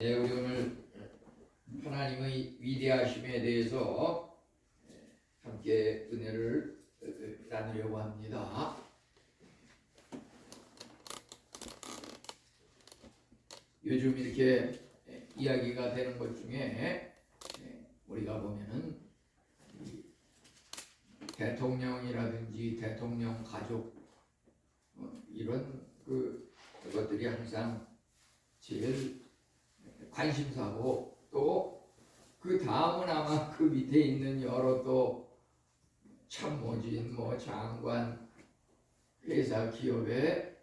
네, 우리 오늘 하나님의 위대하심에 대해서 함께 은혜를 나누려고 합니다. 요즘 이렇게 이야기가 되는 것 중에 우리가 보면은 대통령이라든지 대통령 가족 이런 그것들이 항상 제일 관심사고, 또 그 다음은 아마 그 밑에 있는 여러 또 참모진, 장관, 회사, 기업의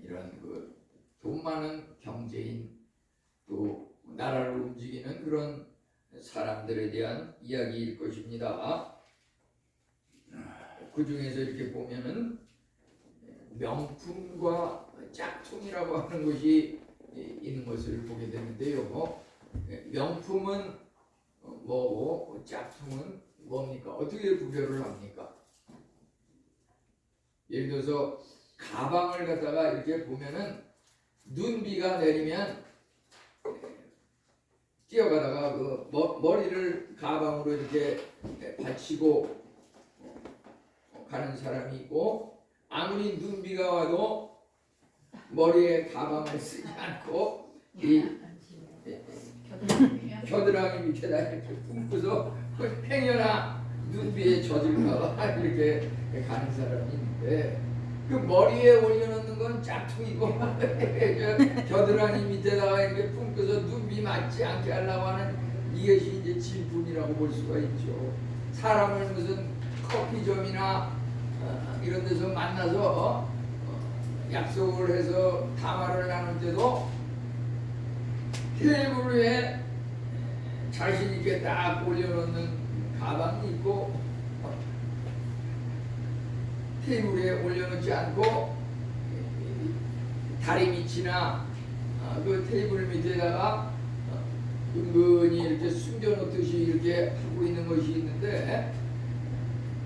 이런 그 돈 많은 경제인, 또 나라를 움직이는 그런 사람들에 대한 이야기일 것입니다. 그 중에서 이렇게 보면은 명품과 짝퉁이라고 하는 것이 있는 것을 보게 되는데요. 명품은 뭐고 짝퉁은 뭡니까? 어떻게 구별을 합니까? 예를 들어서 가방을 갖다가 이렇게 보면은 눈비가 내리면 뛰어가다가 그 머리를 가방으로 이렇게 받치고 가는 사람이 있고, 아무리 눈비가 와도 머리에 가방을 쓰지 않고 이 겨드랑이 밑에다 이렇게 품고서 행여나 눈비에 젖을까봐 이렇게 가는 사람이 있는데, 그 머리에 올려놓는 건 짝퉁이고 겨드랑이 밑에다가 이렇게 품고서 눈비 맞지 않게 하려고 하는 이것이 이제 진품이라고 볼 수가 있죠. 사람을 무슨 커피점이나 이런 데서 만나서 약속을 해서 담화를 나눌 때도 테이블 위에 자신 있게 딱 올려놓는 가방이 있고, 테이블 위에 올려놓지 않고 다리 밑이나 그 테이블 밑에다가 은근히 이렇게 숨겨놓듯이 이렇게 하고 있는 것이 있는데,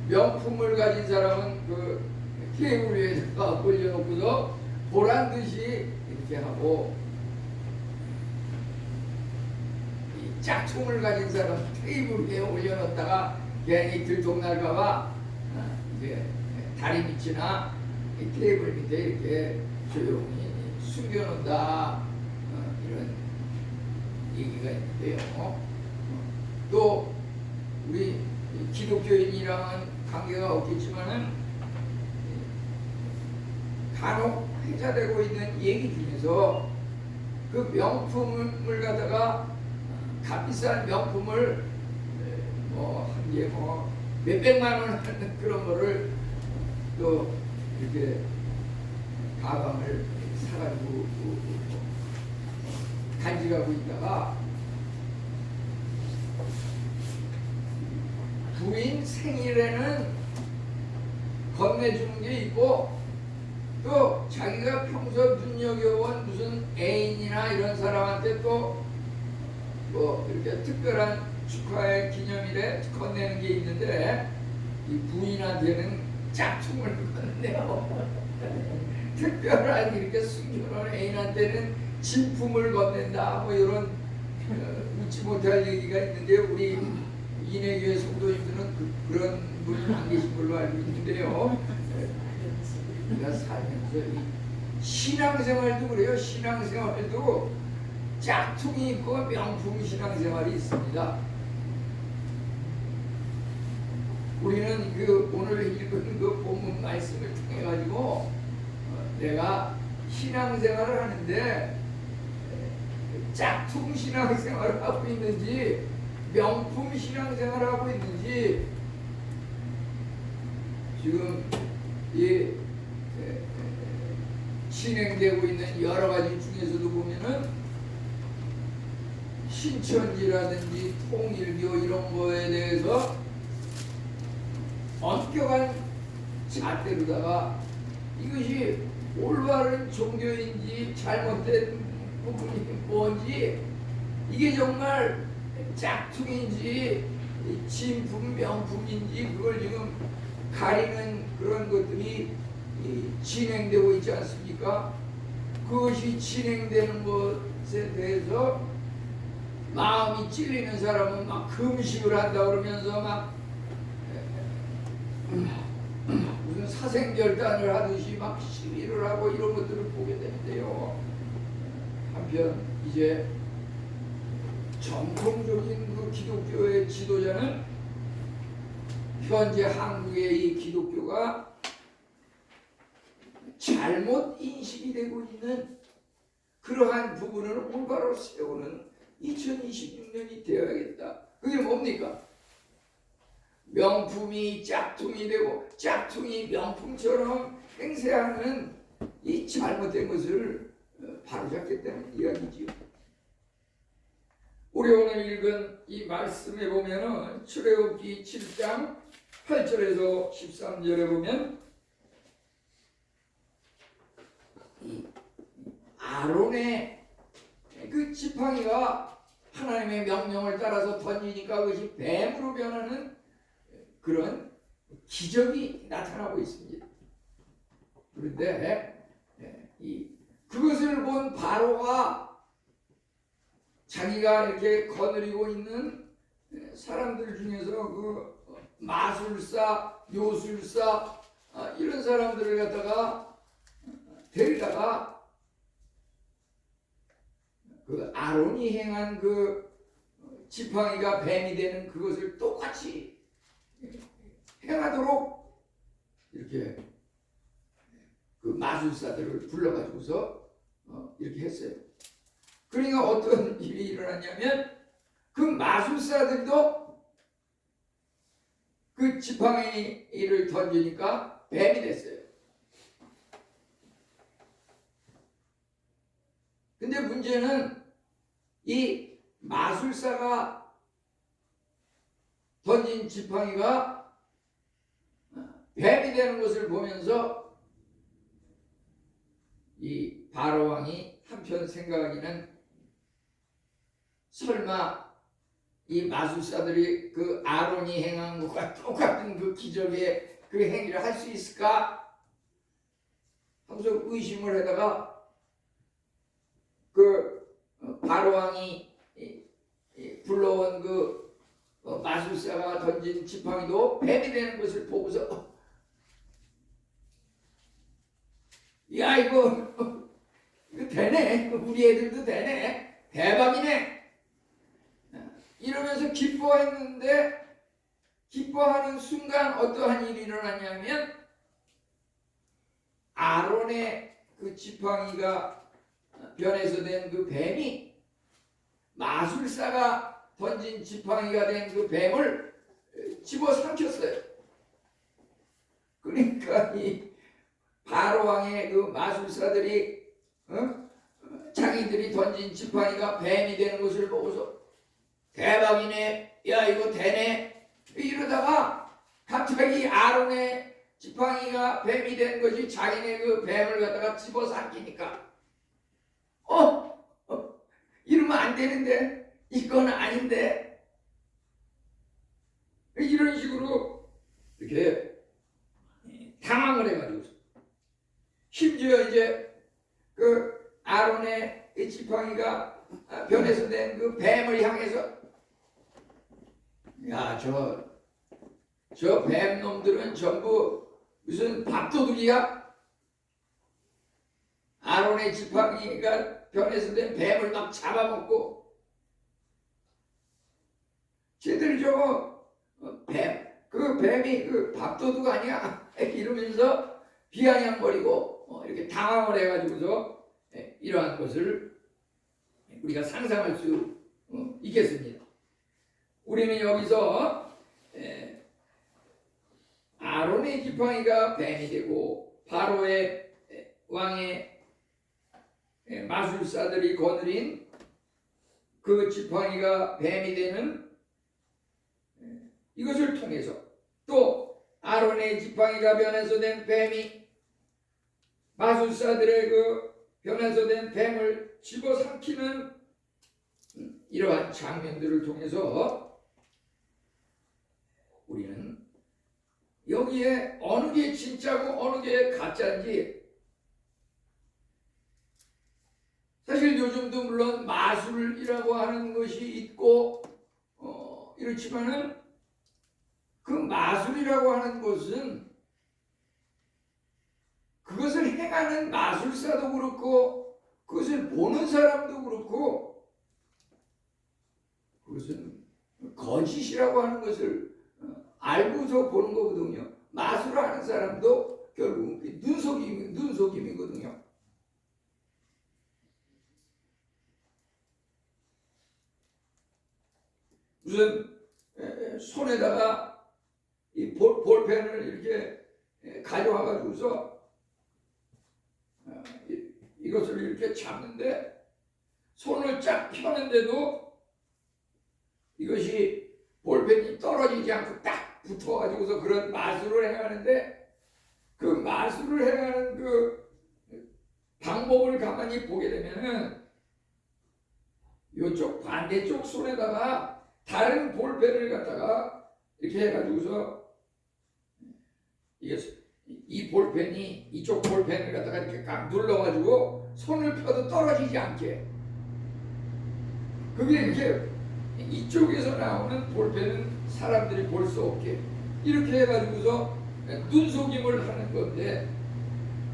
명품을 가진 사람은 그 테이블 위에다가 올려놓고서 보란 듯이 이렇게 하고, 이 짝퉁을 가진 사람은 테이블 위에 올려놓다가 괜히 들통날까봐 이제 다리 밑이나 테이블 밑에 이렇게 조용히 숨겨놓는다, 이런 얘기가 있는데요. 또 우리 기독교인이랑은 관계가 없겠지만은 간혹 회자되고 있는 얘기 중에서 그 명품을 갖다가 값비싼 명품을 한 개 몇백만 원 하는 그런 거를 또 이렇게 가방을 사가지고 간직하고 있다가 부인 생일에는 건네주는 게 있고, 또 자기가 평소 눈여겨본 무슨 애인이나 이런 사람한테 또 이렇게 특별한 축하의 기념일에 건네는 게 있는데, 이 부인한테는 짝퉁을 건네요. 특별한 이렇게 숨겨놓은 애인한테는 진품을 건넨다, 이런 웃지 못할 얘기가 있는데, 우리 인해교회 성도님들은 그런 분이 안 계신 걸로 알고 있는데요. 우리가 살면서 이 신앙생활도 그래요. 신앙생활도 짝퉁이 있고 명품 신앙생활이 있습니다. 우리는 그 오늘 읽은 그 본문 말씀을 통해 가지고 내가 신앙생활을 하는데 짝퉁 신앙생활을 하고 있는지 명품 신앙생활을 하고 있는지, 지금 이 진행되고 있는 여러 가지 중에서도 보면은 신천지라든지 통일교 이런 거에 대해서 엄격한 잣대로다가 이것이 올바른 종교인지 잘못된 부분이 뭔지, 이게 정말 짝퉁인지 진품 명품인지 그걸 지금 가리는 그런 것들이 진행되고 있지 않습니까? 그것이 진행되는 것 것에 대해서 마음이 찔리는 사람은 막 금식을 한다 그러면서 막 무슨 사생결단을 하듯이 막 시위를 하고 이런 것들을 보게 되는데요. 한편 이제 정통적인 그 기독교의 지도자는 현재 한국의 이 기독교가 잘못 인식이 되고 있는 그러한 부분을 올바로 세우는 2026년이 되어야겠다. 그게 뭡니까? 명품이 짝퉁이 되고 짝퉁이 명품처럼 행세하는 이 잘못된 것을 바로잡겠다는 이야기지요. 우리 오늘 읽은 이 말씀에 보면은 출애굽기 7장 8절에서 13절에 보면 이 아론의 그 지팡이가 하나님의 명령을 따라서 던지니까 그것이 뱀으로 변하는 그런 기적이 나타나고 있습니다. 그런데 그것을 본 바로가 자기가 이렇게 거느리고 있는 사람들 중에서 그 마술사, 요술사 이런 사람들을 갖다가 데리다가 그 아론이 행한 그 지팡이가 뱀이 되는 그것을 똑같이 행하도록 이렇게 그 마술사들을 불러가지고서 이렇게 했어요. 그러니까 어떤 일이 일어났냐면 그 마술사들도 그 지팡이를 던지니까 뱀이 됐어요. 근데 문제는 이 마술사가 던진 지팡이가 뱀이 되는 것을 보면서 이 바로 왕이 한편 생각하기는 설마 이 마술사들이 그 아론이 행한 것과 똑같은 그 기적의 그 행위를 할 수 있을까 하면서 의심을 하다가 그 바로 왕이 불러온 그 마술사가 던진 지팡이도 뱀이 되는 것을 보고서 야 이거 되네, 우리 애들도 되네, 대박이네 이러면서 기뻐했는데 기뻐하는 순간 어떠한 일이 일어났냐면 아론의 그 지팡이가 변해서 된 그 뱀이 마술사가 던진 지팡이가 된 그 뱀을 집어삼켰어요. 그러니까 이 바로 왕의 그 마술사들이 자기들이 던진 지팡이가 뱀이 되는 것을 보고서 대박이네, 야 이거 되네 이러다가 갑자기 아론의 지팡이가 뱀이 된 것이 자기네 그 뱀을 갖다가 집어삼키니까 이러면 안 되는데, 이건 아닌데 이런 식으로 이렇게 당황을 해가지고 심지어 이제 그 아론의 지팡이가 변해서 된 그 뱀을 향해서 야 저 뱀 놈들은 전부 무슨 밥도둑이야? 아론의 지팡이가 변해서 된 뱀을 막 잡아먹고 쟤들 저거 그 뱀이 그 밥도둑 아니야? 이러면서 비아냥거리고 이렇게 당황을 해가지고서 이러한 것을 우리가 상상할 수 있겠습니다. 우리는 여기서 아론의 지팡이가 뱀이 되고 바로의 왕의 마술사들이 거느린 그 지팡이가 뱀이 되는 이것을 통해서 또 아론의 지팡이가 변해서 된 뱀이 마술사들의 그 변해서 된 뱀을 집어삼키는 이러한 장면들을 통해서 우리는 여기에 어느 게 진짜고 어느 게 가짜인지 사실 요즘도 물론 마술이라고 하는 것이 있고 이렇지만은 그 마술이라고 하는 것은 그것을 행하는 마술사도 그렇고 그것을 보는 사람도 그렇고 그것은 거짓이라고 하는 것을 알고서 보는 거거든요. 마술하는 사람도 결국 눈속임이거든요. 무슨 손에다가 이 볼펜을 이렇게 가져와 가지고서 이것을 이렇게 잡는데 손을 쫙 펴는데도 이것이 볼펜이 떨어지지 않고 딱 붙어가지고서 그런 마술을 행하는데 그 마술을 행하는 그 방법을 가만히 보게 되면은 이쪽 반대쪽 손에다가 다른 볼펜을 갖다가 이렇게 해가지고서 이 볼펜이 이쪽 볼펜을 갖다가 이렇게 꽉 눌러가지고 손을 펴도 떨어지지 않게 그게 이렇게 이쪽에서 나오는 볼펜은 사람들이 볼 수 없게 이렇게 해가지고서 눈속임을 하는 건데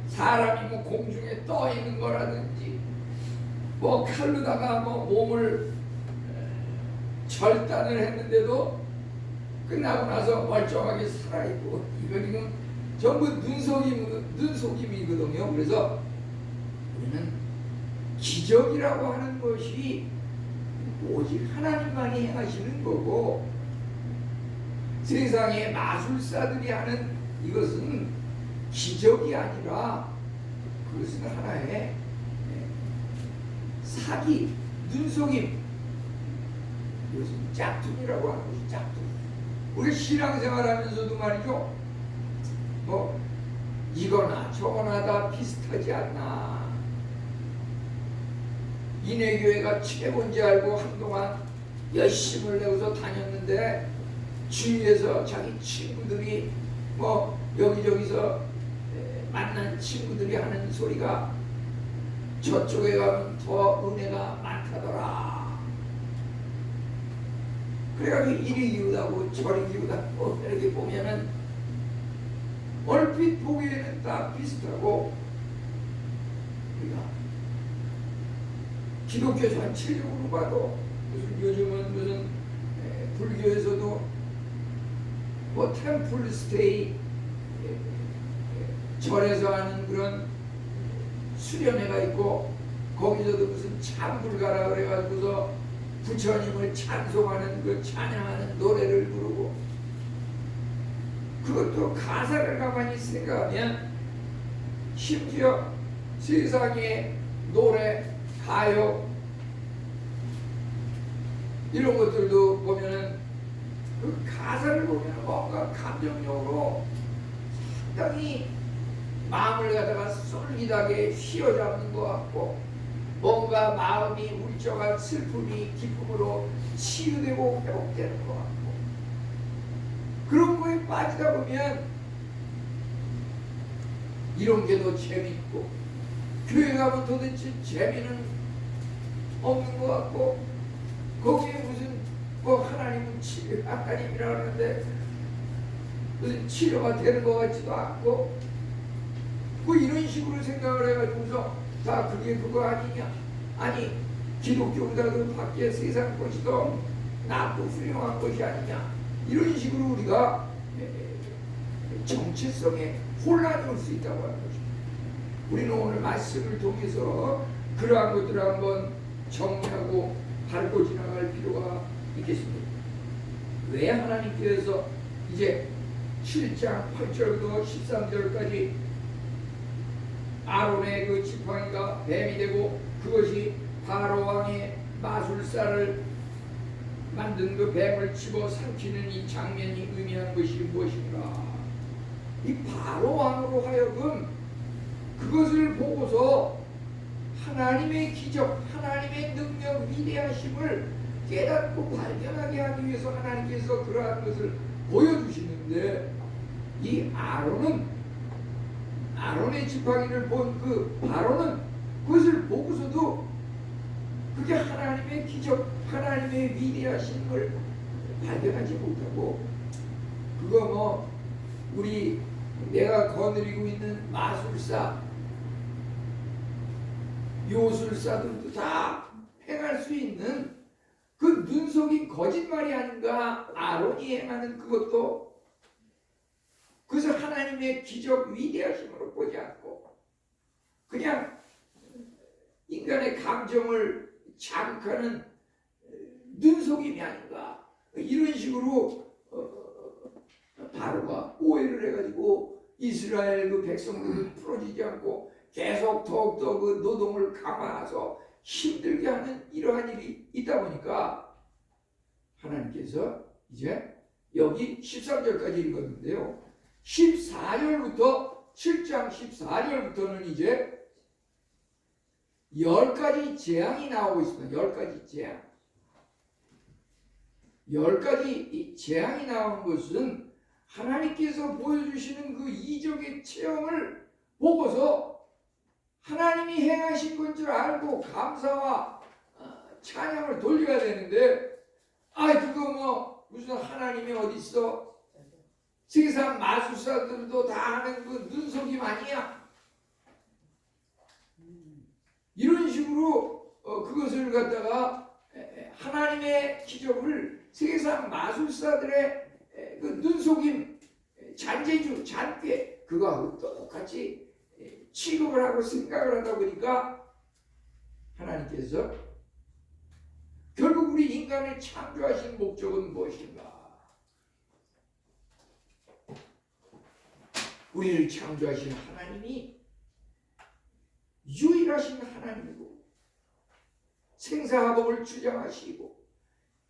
사람이 뭐 공중에 떠 있는 거라든지 뭐 칼로다가 뭐 몸을 절단을 했는데도 끝나고 나서 멀쩡하게 살아있고 이거 지금 전부 눈속임이거든요. 그래서 우리는 기적이라고 하는 것이 오직 하나님만이 하시는 거고 세상의 마술사들이 하는 이것은 기적이 아니라 그것은 하나의 사기, 눈속임, 이것은 짝퉁이라고 하는 것이 짝퉁. 우리 신앙생활하면서도 말이죠. 뭐 이거나 저거나 다 비슷하지 않나. 이내교회가 최고인지 알고 한동안 열심을 내고서 다녔는데 주위에서 자기 친구들이 뭐 여기저기서 만난 친구들이 하는 소리가 저쪽에 가면 더 은혜가 많다더라. 그래가지고 이리 기우다고 저리 기우다고 이렇게 보면은 얼핏 보기에는 다 비슷하고 우리가 기독교 전체적으로 봐도 무슨 요즘은 무슨 불교에서도 뭐 템플 스테이 절에서 하는 그런 수련회가 있고 거기서도 무슨 찬불가라 그래가지고서 부처님을 찬송하는 그 찬양하는 노래를 부르고 그것도 가사를 가만히 생각하면 심지어 세상의 노래, 가요 이런 것들도 보면은 그 가사를 보면 뭔가 감정적으로 상당히 마음을 갖다가 솔깃하게 휘어잡는 것 같고 뭔가 마음이 울적한 슬픔이 기쁨으로 치유되고 회복되는 것 같고 그런 거에 빠지다 보면 이런 게 더 재밌고 교회 가면 도대체 재미는 없는 것 같고 거기에 무슨 뭐 하나님은 하나님이라 그러는데 무슨 치료가 되는 것 같지도 않고 뭐 이런 식으로 생각을 해가지고서 다 그게 그거 아니냐. 아니 기독교보다도 밖에 세상 것이 더 낫고 훌륭한 것이 아니냐. 이런 식으로 우리가 정체성에 혼란이 올 수 있다고 하는 것입니다. 우리는 오늘 말씀을 통해서 그러한 것들을 한번 정리하고 밟고 지나갈 필요가 있겠습니다. 왜 하나님께서 이제 7장 8절부터 13절까지 아론의 그 지팡이가 뱀이 되고 그것이 바로 왕의 마술사를 만든 그 뱀을 집어 삼키는 이 장면이 의미하는 것이 무엇인가? 이 바로 왕으로 하여금 그것을 보고서 하나님의 기적, 하나님의 능력, 위대하심을 깨닫고 발견하게 하기 위해서 하나님께서 그러한 것을 보여주시는데 이 아론의 지팡이를 본 그 바로는 그것을 보고서도 그게 하나님의 기적, 하나님의 위대하신 걸 발견하지 못하고, 그거 뭐 우리 내가 거느리고 있는 마술사, 요술사들도 다 행할 수 있는 그 눈속임 거짓말이 아닌가. 아론이 행하는 그것도 그래서 하나님의 기적 위대하심으로 보지 않고 그냥 인간의 감정을 자극하는 눈속임이 아닌가. 이런 식으로 바로가 오해를 해가지고 이스라엘 그 백성들을 풀어지지 않고 계속 더욱더 그 노동을 강화해서 힘들게 하는 이러한 일이 있다 보니까 하나님께서 이제 여기 13절까지 읽었는데요. 14절부터 7장 14절부터는 이제 10가지 재앙이 나오고 있습니다. 10가지 재앙. 10가지 재앙이 나오는 것은 하나님께서 보여주시는 그 이적의 체험을 보고서 하나님이 행하신 건 줄 알고 감사와 찬양을 돌려야 되는데, 그거 뭐 무슨 하나님이 어디 있어? 세상 마술사들도 다 하는 그 눈속임 아니야? 이런 식으로 그것을 갖다가 하나님의 기적을 세상 마술사들의 그 눈속임, 잔재주, 잔꾀 그거하고 똑같이 취급을 하고 생각을 하다 보니까 하나님께서 결국 우리 인간을 창조하신 목적은 무엇인가? 우리를 창조하신 하나님이 유일하신 하나님이고 생사화복을 주장하시고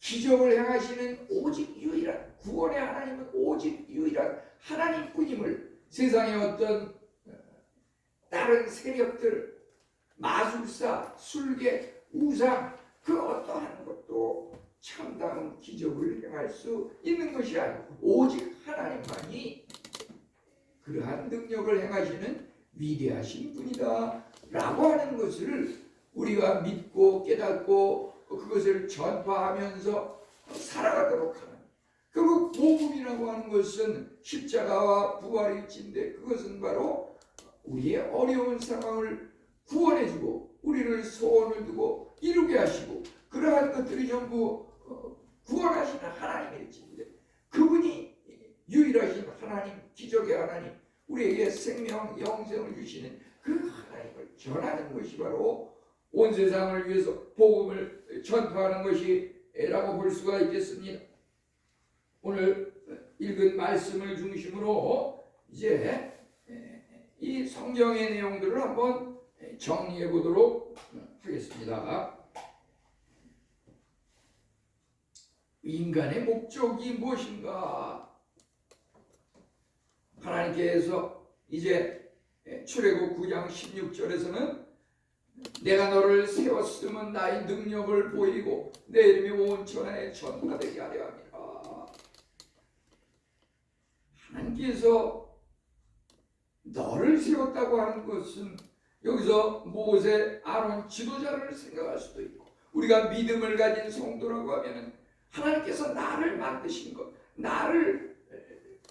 기적을 행하시는 오직 유일한 구원의 하나님은 오직 유일한 하나님뿐임을 세상의 어떤 다른 세력들, 마술사, 술개, 우상 그 어떠한 것도 참다운 기적을 행할 수 있는 것이 아니고 오직 하나님만이 그러한 능력을 행하시는 위대하신 분이다 라고 하는 것을 우리가 믿고 깨닫고 그것을 전파하면서 살아가도록 하는, 결국 복음이라고 하는 것은 십자가와 부활일진데 그것은 바로 우리의 어려운 상황을 구원해주고 우리를 소원을 두고 이루게 하시고 그러한 것들이 전부 구원하시는 하나님일진데 그분이 유일하신 하나님, 기적의 하나님, 우리에게 생명, 영생을 주시는 그 하나님을 전하는 것이 바로 온 세상을 위해서 복음을 전파하는 것이라고 볼 수가 있겠습니다. 오늘 읽은 말씀을 중심으로 이제 이 성경의 내용들을 한번 정리해 보도록 하겠습니다. 인간의 목적이 무엇인가? 하나님께서 이제 출애굽 9장 16절에서는 내가 너를 세웠으면 나의 능력을 보이고 내 이름이 온 천하에 전파되게 하려 함이라. 하나님께서 너를 세웠다고 하는 것은 여기서 모세, 아론 지도자를 생각할 수도 있고 우리가 믿음을 가진 성도라고 하면 하나님께서 나를 만드신 것, 나를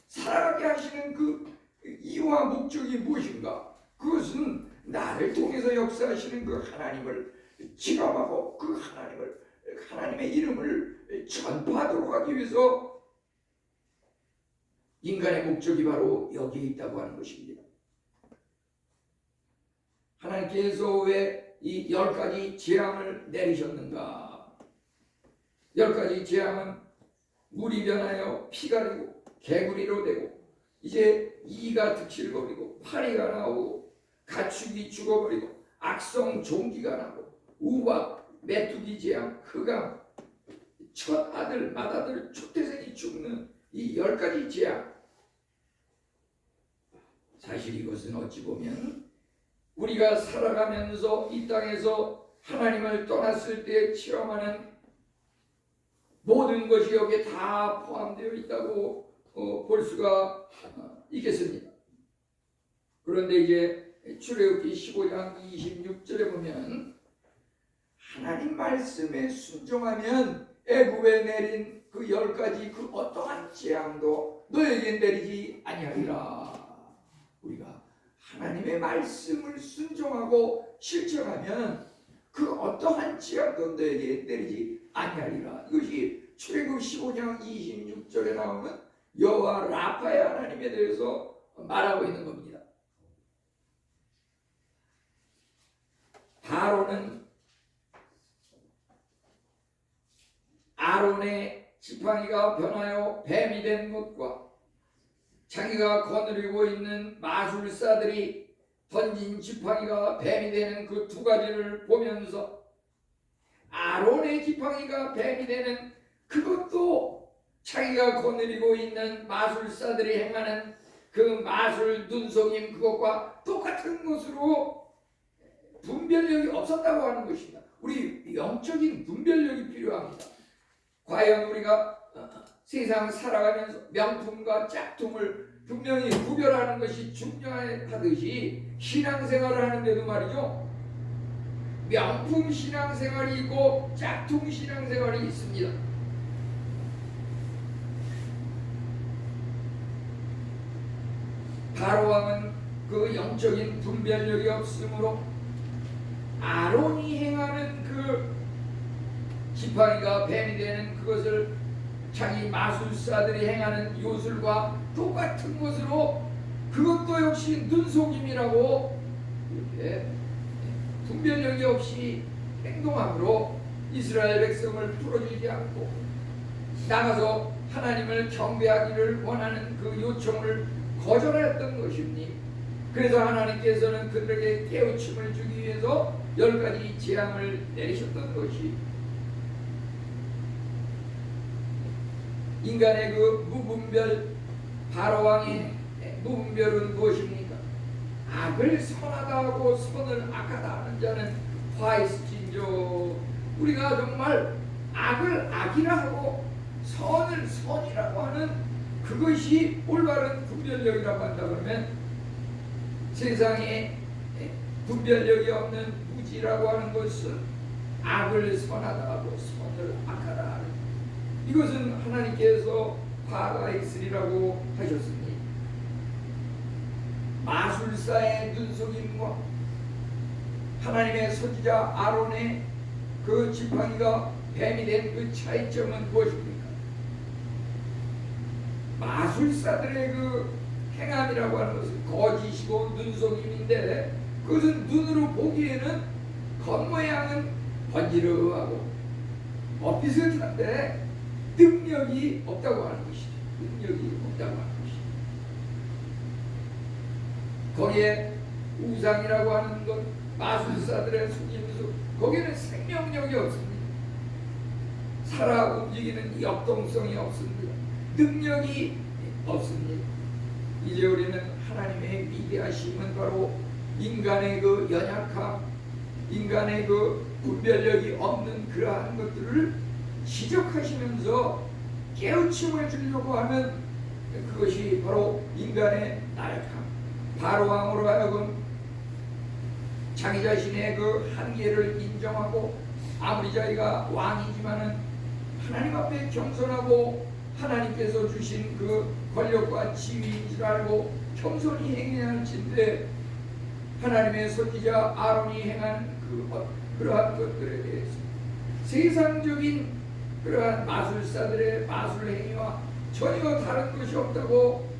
살아가게 하시는 그 이유와 목적이 무엇인가? 그것은 나를 통해서 역사하시는 그 하나님을 지감하고 그 하나님의 이름을 전파하도록 하기 위해서 인간의 목적이 바로 여기에 있다고 하는 것입니다. 하나님께서 왜 이 10가지 재앙을 내리셨는가? 10가지 재앙은 물이 변하여 피가 되고 개구리로 되고 이제 이가 득실거리고 파리가 나오고 가축이 죽어버리고 악성 종기가 나고 우박, 메뚜기 재앙, 흑암, 첫 아들, 맏아들, 초태생이 죽는 이 10가지 재앙. 사실 이것은 어찌 보면 우리가 살아가면서 이 땅에서 하나님을 떠났을 때 체험하는 모든 것이 여기에 다 포함되어 있다고 볼 수가 있겠습니다. 그런데 이제 출애굽기 15장 26절에 보면 하나님 말씀에 순종하면 애굽에 내린 그 10가지 그 어떠한 재앙도 너에게 내리지 아니하리라. 우리가 하나님의 말씀을 순종하고 실천하면 그 어떠한 재앙도 너에게 내리지 아니하리라. 이것이 출애굽 15장 26절에 나오는 여호와 라파의 하나님에 대해서 말하고 있는 겁니다. 바로는 아론의 지팡이가 변하여 뱀이 된 것과 자기가 거느리고 있는 마술사들이 던진 지팡이가 뱀이 되는 그 두 가지를 보면서 아론의 지팡이가 뱀이 되는 그것도 자기가 거느리고 있는 마술사들이 행하는 그 마술 눈속임 그것과 똑같은 것으로 분별력이 없었다고 하는 것입니다. 우리 영적인 분별력이 필요합니다. 과연 우리가 세상 살아가면서 명품과 짝퉁을 분명히 구별하는 것이 중요하듯이 신앙생활을 하는데도 말이죠, 명품 신앙생활이 있고 짝퉁 신앙생활이 있습니다. 바로왕은 그 영적인 분별력이 없으므로 아론이 행하는 그 지팡이가 뱀이 되는 그것을 자기 마술사들이 행하는 요술과 똑같은 것으로 그것도 역시 눈속임이라고 이렇게 분별력이 없이 행동함으로 이스라엘 백성을 풀어주지 않고 나가서 하나님을 경배하기를 원하는 그 요청을 거절했던 것입니. 그래서 하나님께서는 그들에게 깨우침을 주기 위해서 10가지 재앙을 내리셨던 것이, 인간의 그 무분별, 바로왕의 무분별은 무엇입니까? 악을 선하다 하고 선을 악하다 하는 자는 화 있을진저. 우리가 정말 악을 악이라 하고 선을 선이라고 하는 그것이 올바른 분별력이라고 한다 그러면, 세상에 분별력이 없는 무지라고 하는 것은 악을 선하다 하고 선을 악하다 하는, 이것은 하나님께서 화가 있으리라고 하셨습니다. 마술사의 눈속임과 하나님의 선지자 아론의 그 지팡이가 뱀이 된 그 차이점은 무엇입니까? 마술사들의 그 행함이라고 하는 것은 거짓이고 눈속임인데, 그것은 눈으로 보기에는 겉모양은 번지르하고 비슷한데 능력이 없다고 하는 것이죠. 능력이 없다고 하는 것이죠. 거기에 우상이라고 하는 것, 마술사들의 속임수, 거기에는 생명력이 없습니다. 살아 움직이는 역동성이 없습니다. 능력이 없습니다. 이제 우리는 하나님의 위대하심은 바로 인간의 그 연약함, 인간의 그 분별력이 없는 그러한 것들을 지적하시면서 깨우침을 주려고 하는 그것이 바로 인간의 나약함. 바로왕으로 하여금 자기 자신의 그 한계를 인정하고, 아무리 자기가 왕이지만은 하나님 앞에 겸손하고 하나님께서 주신 그 권력과 지위인 줄 알고 겸손히 행해야 할진데, 하나님의 선지자 아론이 행한 그러한 것들에 대해서 세상적인 그러한 마술사들의 마술 행위와 전혀 다른 것이 없다고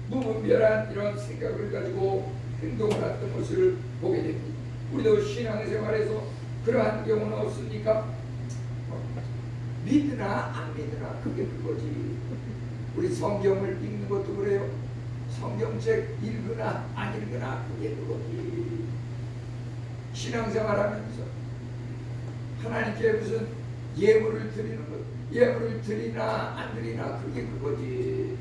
무분별한 이런 생각을 가지고 행동을 했던 것을 보게 됩니다. 우리도 신앙생활에서 그러한 경우는 없습니까? 믿으나 안 믿으나 그게 그거지. 우리 성경을 읽는 것도 그래요. 성경책 읽으나 안 읽으나 그게 그거지. 신앙생활하면서 하나님께 무슨 예물을 드리는 것, 예물을 드리나 안 드리나 그게 그거지.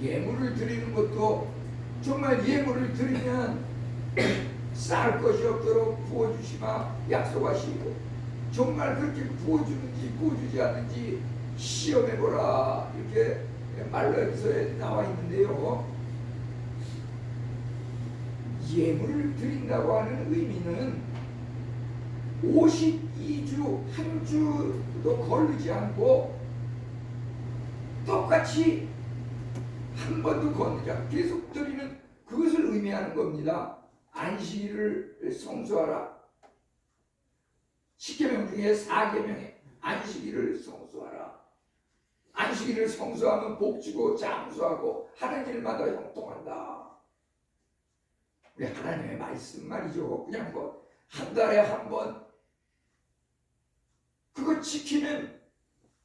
예물을 드리는 것도 정말 예물을 드리면 쌀 것이 없도록 부어주시마 약속하시고, 정말 그렇게 부어주는지 부어주지 않는지 시험해보라, 이렇게 말라기서에 나와 있는데요. 예물을 드린다고 하는 의미는 52주 한 주도 거르지 않고 똑같이 한 번도 거르지 않고 계속 드리는 그것을 의미하는 겁니다. 안식일을 성수하라. 10계명 중에 4계명에 안식일을 성수하라. 안식일을 성수하면 복주고 장수하고 하는 일마다 형통한다. 우리 하나님의 말씀 말이죠. 그냥 뭐 한 달에 한 번 그거 지키면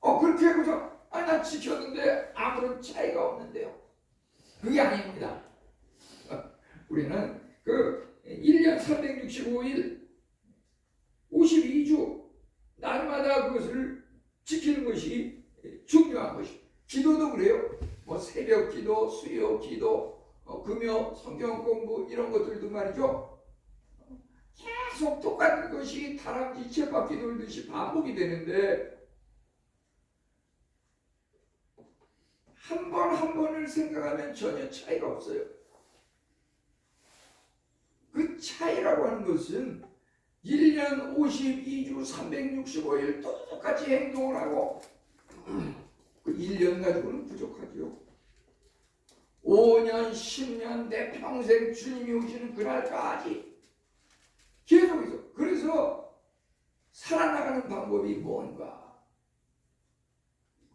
그렇게 해서 나 지켰는데 아무런 차이가 없는데요. 그게 아닙니다. 우리는 그 1년 365일 52주 날마다 그것을 지키는 것이 중요한 것이. 기도도 그래요. 뭐 새벽 기도, 수요 기도, 금요 성경 공부 이런 것들도 말이죠. 계속 똑같은 것이 다람쥐 쳇바퀴 돌듯이 반복이 되는데 한 번 한 번을 생각하면 전혀 차이가 없어요. 그 차이라고 하는 것은 1년 52주 365일 똑같이 행동을 하고 그 1년 가지고는 부족하죠. 5년, 10년, 내 평생 주님이 오시는 그날까지 계속해서. 그래서 살아나가는 방법이 뭔가?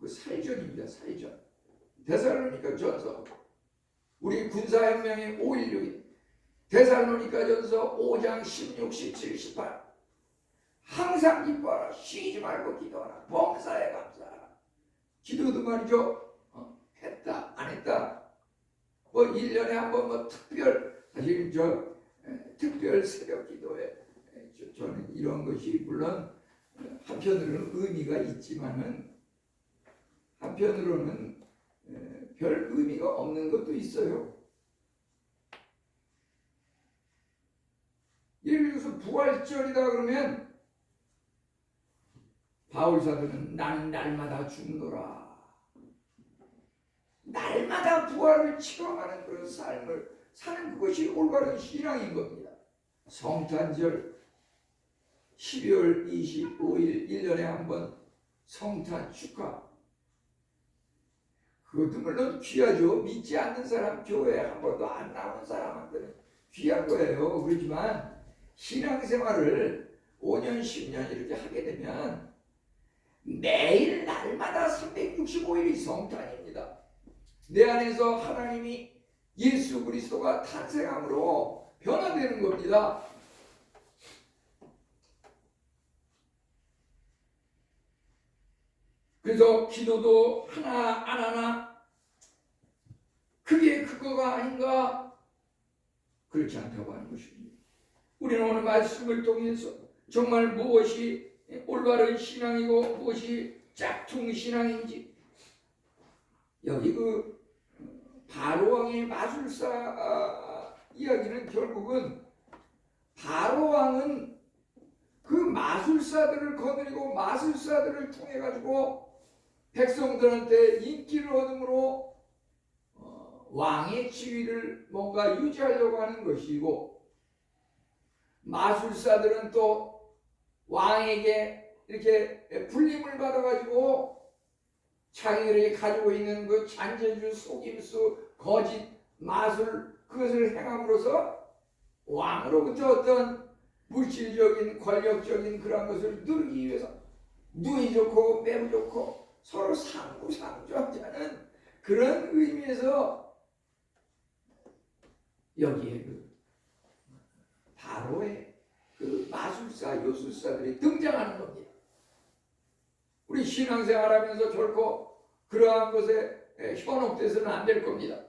그 살전입니다. 살전. 데살로니가 전서, 우리 군사혁명의 5.16인 데살로니가 전서 5장 16, 17, 18. 항상 기뻐하라. 쉬지 말고 기도하라. 범사에 감사하라. 기도도 말이죠. 했다 안 했다 뭐 1년에 한 번 뭐 사실 특별 새벽 기도에 저는 이런 것이 물론 한편으로는 의미가 있지만은 한편으로는 별 의미가 없는 것도 있어요. 예를 들어서 부활절이다 그러면 바울사도는 나는 날마다 죽노라. 날마다 부활을 체험하는 그런 삶을 사는 그것이 올바른 신앙인 겁니다. 성탄절 12월 25일 1년에 한 번 성탄 축하. 그것도 물론 귀하죠. 믿지 않는 사람, 교회에 한 번도 안 나오는 사람한테는 귀한 거예요. 그렇지만 신앙생활을 5년, 10년 이렇게 하게 되면 매일 날마다 365일이 성탄입니다. 내 안에서 하나님이 예수 그리스도가 탄생함으로 변화되는 겁니다. 그래서 기도도 하나 안 하나 그게 그거가 아닌가? 그렇지 않다고 하는 것입니다. 우리는 오늘 말씀을 통해서 정말 무엇이 올바른 신앙이고 무엇이 짝퉁 신앙인지, 여기 그 바로왕의 마술사 이야기는 결국은 바로왕은 그 마술사들을 거느리고 마술사들을 통해 가지고 백성들한테 인기를 얻음으로 왕의 지위를 뭔가 유지하려고 하는 것이고, 마술사들은 또 왕에게 이렇게 불림을 받아가지고 자기들이 가지고 있는 그 잔재주, 속임수, 거짓, 마술 그것을 행함으로써 왕으로부터 어떤 물질적인 권력적인 그런 것을 누리기 위해서 눈이 좋고 매우 좋고 서로 상부상조하자는 그런 의미에서 여기에 그 바로의 그 마술사, 요술사들이 등장하는 겁니다. 우리 신앙생활하면서 결코 그러한 것에 현혹돼서는 안 될 겁니다.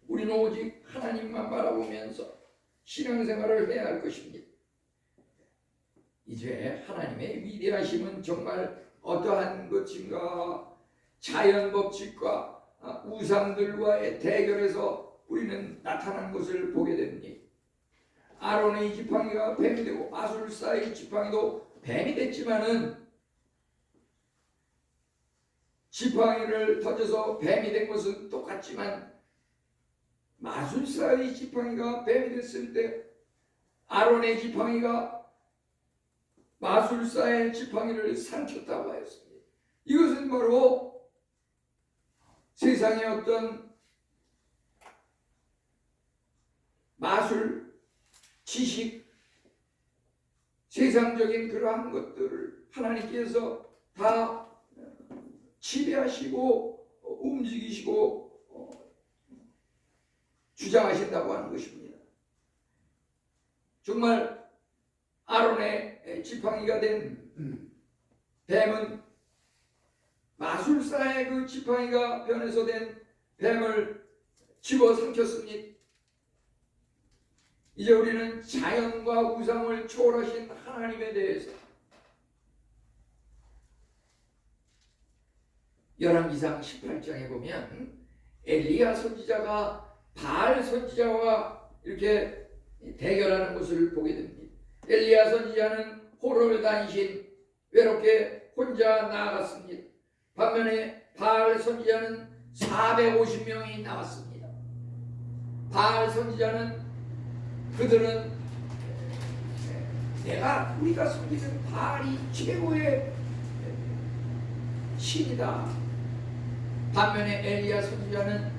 우리는 오직 하나님만 바라보면서 신앙생활을 해야 할 것입니다. 이제 하나님의 위대하심은 정말 어떠한 것인가? 자연 법칙과 우상들과의 대결에서 우리는 나타난 것을 보게 됩니다. 아론의 지팡이가 뱀이 되고 마술사의 지팡이도 뱀이 됐지만은 지팡이를 던져서 뱀이 된 것은 똑같지만 마술사의 지팡이가 뱀이 됐을 때 아론의 지팡이가 마술사의 지팡이를 삼켰다고 하였습니다. 이것은 바로 세상의 어떤 마술, 지식, 세상적인 그러한 것들을 하나님께서 다 지배하시고 움직이시고 주장하신다고 하는 것입니다. 정말 아론의 지팡이가 된 뱀은 마술사의 그 지팡이가 변해서 된 뱀을 집어삼켰습니다. 이제 우리는 자연과 우상을 초월하신 하나님에 대해서 열왕기상 18장에 보면 엘리야 선지자가 바알 선지자와 이렇게 대결하는 것을 보게 됩니다. 엘리야 선지자는 호로를 다니신 외롭게 혼자 나아갔습니다. 반면에 바알 선지자는 450명이 나왔습니다. 바알 선지자는 그들은 우리가 섬기는 바알이 최고의 신이다. 반면에 엘리야 선지자는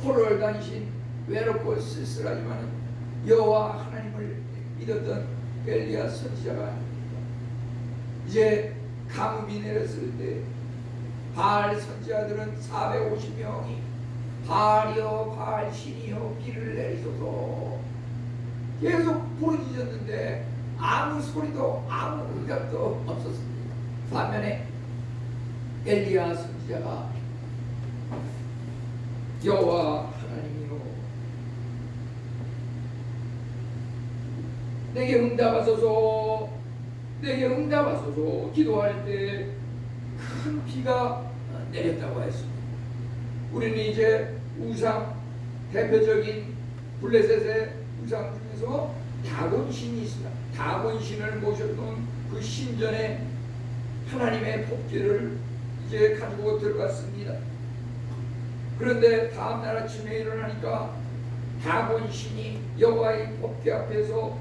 호로를 다니신 외롭고 쓸쓸하지만 여호와 하나님을 믿었던 엘리야 선지자가 아닙니다. 이제 가뭄이 내렸을 때 바알 선지자들은 450명이 바알이여 바알 신이여 비를 내리소서 계속 부르짖었는데 아무 소리도 아무 응답도 없었습니다. 반면에 엘리야 선지자가 여호와 하나님이여 내게 응답하소서 내게 응답하소서 기도할 때 큰 비가 내렸다고 했습니다. 우리는 이제 우상 대표적인 블레셋의 우상 중에서 다곤신이 있습니다. 다곤신을 모셔놓은 그 신전에 하나님의 법궤를 이제 가지고 들어갔습니다. 그런데 다음날 아침에 일어나니까 다곤신이 여호와의 법궤 앞에서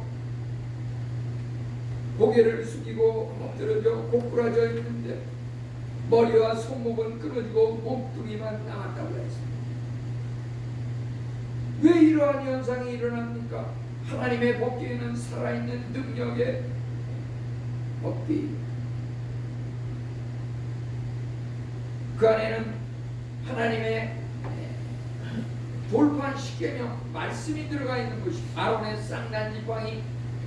고개를 숙이고 엎드려져 고꾸라져 있는데 머리와 손목은 끊어지고 몸뚱이만 남았다고 했습니다. 왜 이러한 현상이 일어납니까? 하나님의 법궤에는 살아있는 능력의 법궤, 그 안에는 하나님의 돌판 십계명 말씀이 들어가 있는 것이 아론의 쌍난지팡이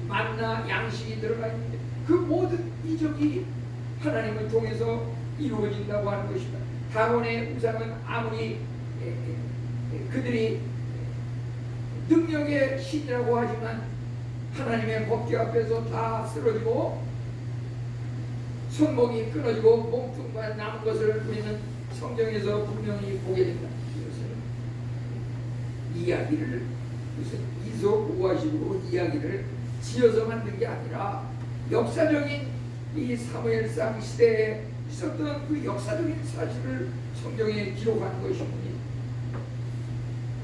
만나 양식이 들어가 있는데 그 모든 이적이 하나님을 통해서 이루어진다고 하는 것입니다. 다곤의 우상은 아무리 그들이 능력의 신이라고 하지만 하나님의 법궤 앞에서 다 쓰러지고 손목이 끊어지고 몸뚱만 남은 것을 우리는 성경에서 분명히 보게 된다. 이것은 이야기를 무슨 이솝 우화식으로 이야기를 지어서 만든 게 아니라 역사적인 이 사무엘상 시대에 있었던 그 역사적인 사실을 성경에 기록한 것입니다.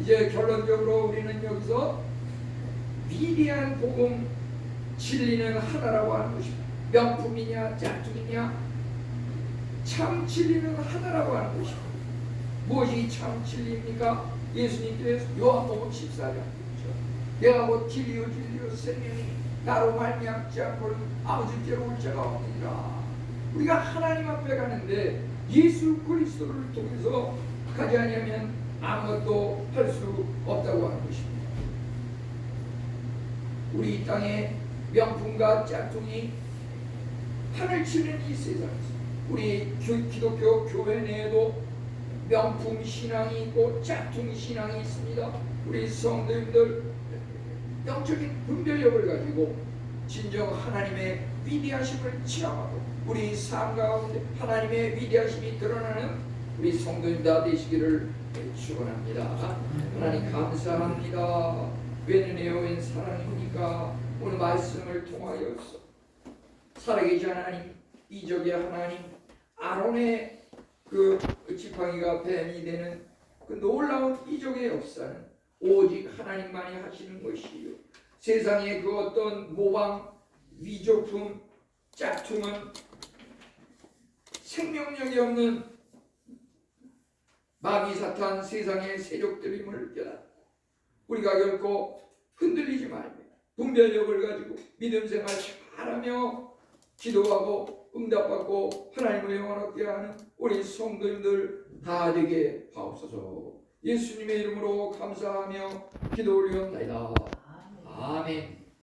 이제 결론적으로 우리는 여기서 위대한 복음 진리는 하나라고 하는 것입니다. 명품이냐 짝퉁이냐 참 진리는 하나라고 하는 것입니다. 무엇이 참 진리입니까? 예수님께서 요한복음 14장 내가 곧 진리요 생명이 나로 말미암지 않고는 아버지께로 올 자가 없느니라. 우리가 하나님 앞에 가는데 예수 그리스도를 통해서 가지 아니하면 아무것도 할 수 없다고 하는 것입니다. 우리 이 땅에 명품과 짝퉁이 판을 치는 이 세상에서 우리 기독교 교회 내에도 명품 신앙이 있고 짝퉁 신앙이 있습니다. 우리 성도님들 영적인 분별력을 가지고 진정 하나님의 위대하심을 체험하고 우리 삶 가운데 하나님의 위대하심이 드러나는 우리 성도님 다 되시기를 축원합니다. 하나님 감사합니다. 웬 은혜요 웬 사랑입니까? 오늘 말씀을 통하여서 살아계신 하나님, 이적의 하나님, 아론의 그 지팡이가 뱀이 되는 그 놀라운 이적의 역사는 오직 하나님만이 하시는 것이요 세상의 그 어떤 모방 위조품 짝퉁은 생명력이 없는 마귀 사탄 세상의 세력들임을 깨닫고 우리가 결코 흔들리지 말고 분별력을 가지고 믿음 생활 잘하며 기도하고 응답받고 하나님을 영원하게 하는 우리 성도님들 다 되게 하옵소서. 예수님의 이름으로 감사하며 기도 올리옵나이다. 아멘.